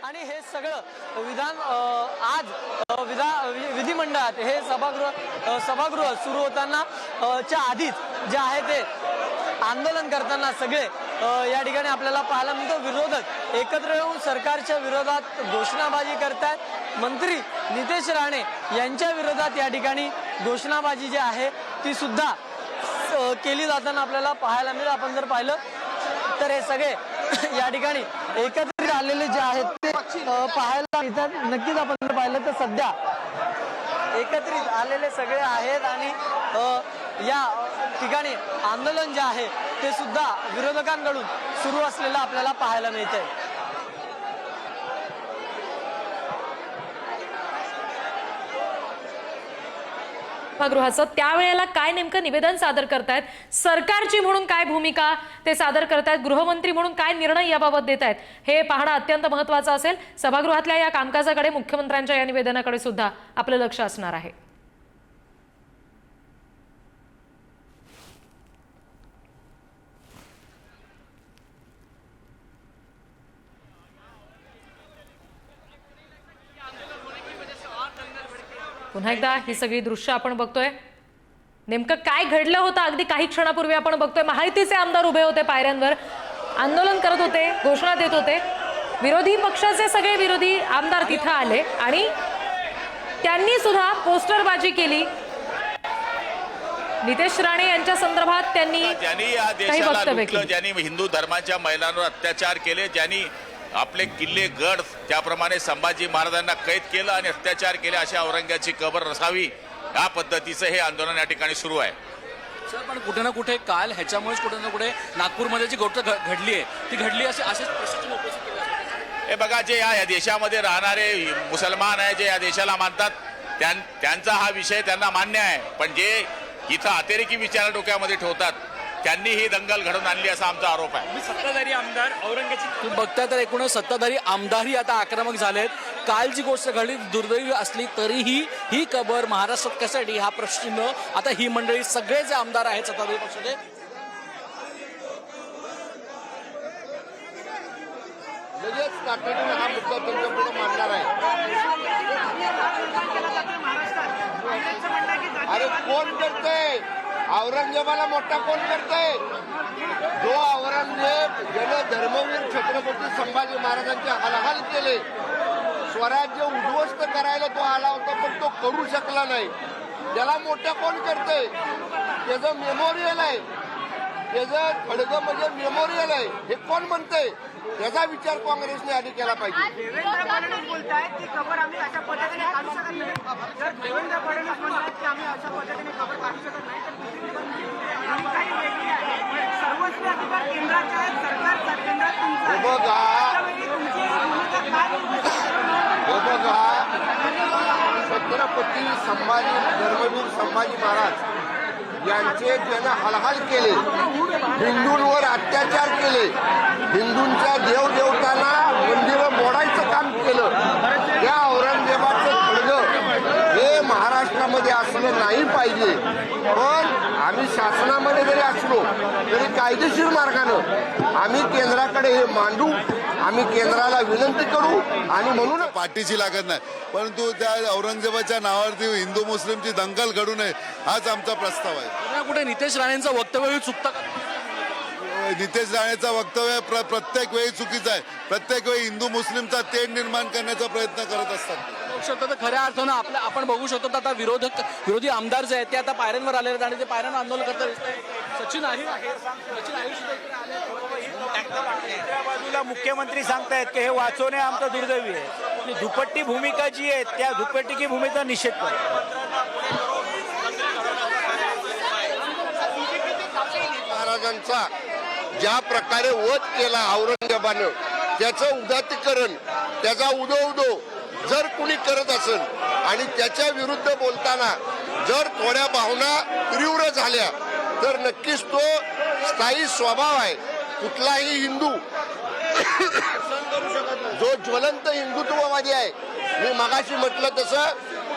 आणि हे सगळं विधान आज विधिमंडळात हे सभागृह सुरू होताना च्या आधीच जे आहे ते आंदोलन करताना सगळे या ठिकाणी आपल्याला पाहायला मिळतं। विरोधक एकत्र येऊन सरकारच्या विरोधात घोषणाबाजी करतात। मंत्री नितेश राणे यांच्या विरोधात या ठिकाणी घोषणाबाजी जी आहे ती सुद्धा केली जाताना आपल्याला पाहायला मिळेल। आपण जर पाहिलं तर हे सगळे या ठिकाणी एकत्रित आलेले जे आहेत ते पाहायला मिळतात। नक्कीच आपण जर पाहिलं तर सध्या एकत्रित आलेले सगळे आहेत आणि या ठिकाणी आंदोलन जे आहे ते सुद्धा विरोधकांकडून सुरू असलेलं आपल्याला पाहायला मिळतंय। सभागृहाचं त्यावेळेला काय नेमकं निवेदन सादर करतायत, सरकारची म्हणून काय भूमिका ते सादर करतायत, गृहमंत्री म्हणून काय निर्णय याबाबत देत आहेत हे पाहणं अत्यंत महत्त्वाचं असेल। सभागृहातल्या या कामकाजाकडे मुख्यमंत्र्यांच्या या निवेदनाकडे सुद्धा आपलं लक्ष असणार आहे। पुन्हा एकदा ही सगळी दृश्य आपण बघतोय, नेमकं काय घडलं होतं अगदी काही क्षणापूर्वी आपण बघतोय। महायुतीचे आमदार उभे होते, पायऱ्यांवर आंदोलन करत होते, घोषणा देत होते। विरोधी पक्षाचे सगळे विरोधी आमदार तिथं आले आणि त्यांनी सुद्धा पोस्टरबाजी केली। नितेश राणे यांच्या संदर्भात त्यांनी काही वक्तव्य केले। ज्यांनी हिंदू धर्माच्या महिलांवर अत्याचार केले, ज्यांनी आपले किल्ले गड त्याप्रमाणे संभाजी महाराजांना कैद केलं आणि अत्याचार केले, अशा औरंगजेबाची कबर रसावी या पद्धतीचं हे आंदोलन या ठिकाणी सुरू आहे। सर, पण कुठे ना कुठे काल ह्याच्यामुळेच कुठे ना कुठे नागपूरमध्ये जी गोष्ट घडली आहे ती घडली असेच प्रश्न उपस्थित केले। हे बघा, जे या देशामध्ये राहणारे मुसलमान आहे, जे या देशाला मानतात त्यांचा हा विषय त्यांना मान्य आहे, पण जे इथं अतिरेकी विचार डोक्यामध्ये ठेवतात त्यांनी ही दंगल घडवून आणली असा आमचा आरोप आहे। सत्ताधारी आमदार औरंगजेबाची बघता तर एकूणच सत्ताधारी आमदारही आता आक्रमक झालेत। काल जी गोष्ट घडली दुर्दैवी असली तरीही ही कबर महाराष्ट्रात कशासाठी हा प्रश्न आता ही मंडळी सगळे जे आमदार आहेत सत्ताधारी पक्षाचे लगेच तातडीने हा मुद्दा त्यांच्या पुढे मांडणार आहे। अरे कोण करतंय? औरंगजेबाला मोठा कोण करतंय? जो औरंगजेब ज्याने धर्मवीर छत्रपती संभाजी महाराजांचे हालहाल केले, स्वराज्य उद्ध्वस्त करायला तो आला होता पण तो करू शकला नाही, त्याला मोठा कोण करतंय? त्याचं मेमोरियल आहे, त्याचं खडगं म्हणजे मेमोरियल आहे, हे कोण म्हणतंय? त्याचा विचार काँग्रेसने आधी केला पाहिजे। देवेंद्र फडणवीस बोलतायत की खबर आम्ही अशा पद्धतीने काढू शकत नाही। जर देवेंद्र फडणवीस म्हणतात की आम्ही अशा पद्धतीने खबर काढू शकत नाही तर दुसरी पण काही वेगळी आहे। सर्वस्वी अधिकार केंद्राचे आहेत, सरकारचा केंद्रात तुमचा आहे। तुमची भूमिका काय? छत्रपती संभाजी धर्मवीर संभाजी महाराज यांचे ज्यानं हालहाल केले, हिंदूंवर अत्याचार केले, हिंदूंच्या देवदेवतांना मंदिरं मोडायचं काम केलं, त्या औरंगजेबाचं खडगं हे महाराष्ट्रामध्ये असलं नाही पाहिजे। पण आम्ही शासनामध्ये जरी असलो तरी कायदेशीर मार्गानं आम्ही केंद्राकडे हे मांडू, आम्ही केंद्राला विनंती करू आणि म्हणून पाठीशी लागत नाही, परंतु त्या औरंगजेबाच्या नावावरती हिंदू मुस्लिमची दंगल घडू नये हाच आमचा प्रस्ताव आहे। कुठे नितेश राणेंचं वक्तव्य चुकतं का? नितेश राणेचा वक्तव्य प्रत्येक वेळी चुकीचं आहे। प्रत्येक वेळी हिंदू मुस्लिमचा तेढ निर्माण करण्याचा प्रयत्न करत असतात। बघू शकतो तर खऱ्या अर्थानं आपण बघू शकतो आता विरोधी आमदार जे आहेत ते आता पायऱ्यांवर आलेले आहेत आणि ते पायऱ्यांवर आंदोलन करतात। सचिन आहे, दुसऱ्या बाजूला मुख्यमंत्री सांगतायत की हे वाचवणे आमचं दुर्दैवी आहे। दुपट्टी भूमिका जी आहे त्या दुपट्टी भूमिका निषेध करतो। महाराजांचा ज्या प्रकारे वध केला औरंगजेबानं, त्याचं उदात्तीकरण, त्याचा उदो जर कुणी करत असेल आणि त्याच्या विरुद्ध बोलताना जर थोड्या भावना तीव्र झाल्या तर नक्कीच तो स्थायी स्वभाव आहे। कुठलाही हिंदू जो ज्वलंत हिंदुत्ववादी आहे, मी मगाशी म्हटलं तसं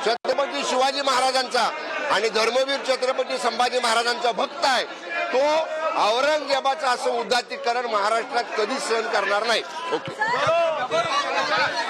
छत्रपती शिवाजी महाराजांचा आणि धर्मवीर छत्रपती संभाजी महाराजांचा भक्त आहे, तो औरंगजेबाचं असं उदात्तीकरण महाराष्ट्रात कधीच सहन करणार नाही। ओके। चला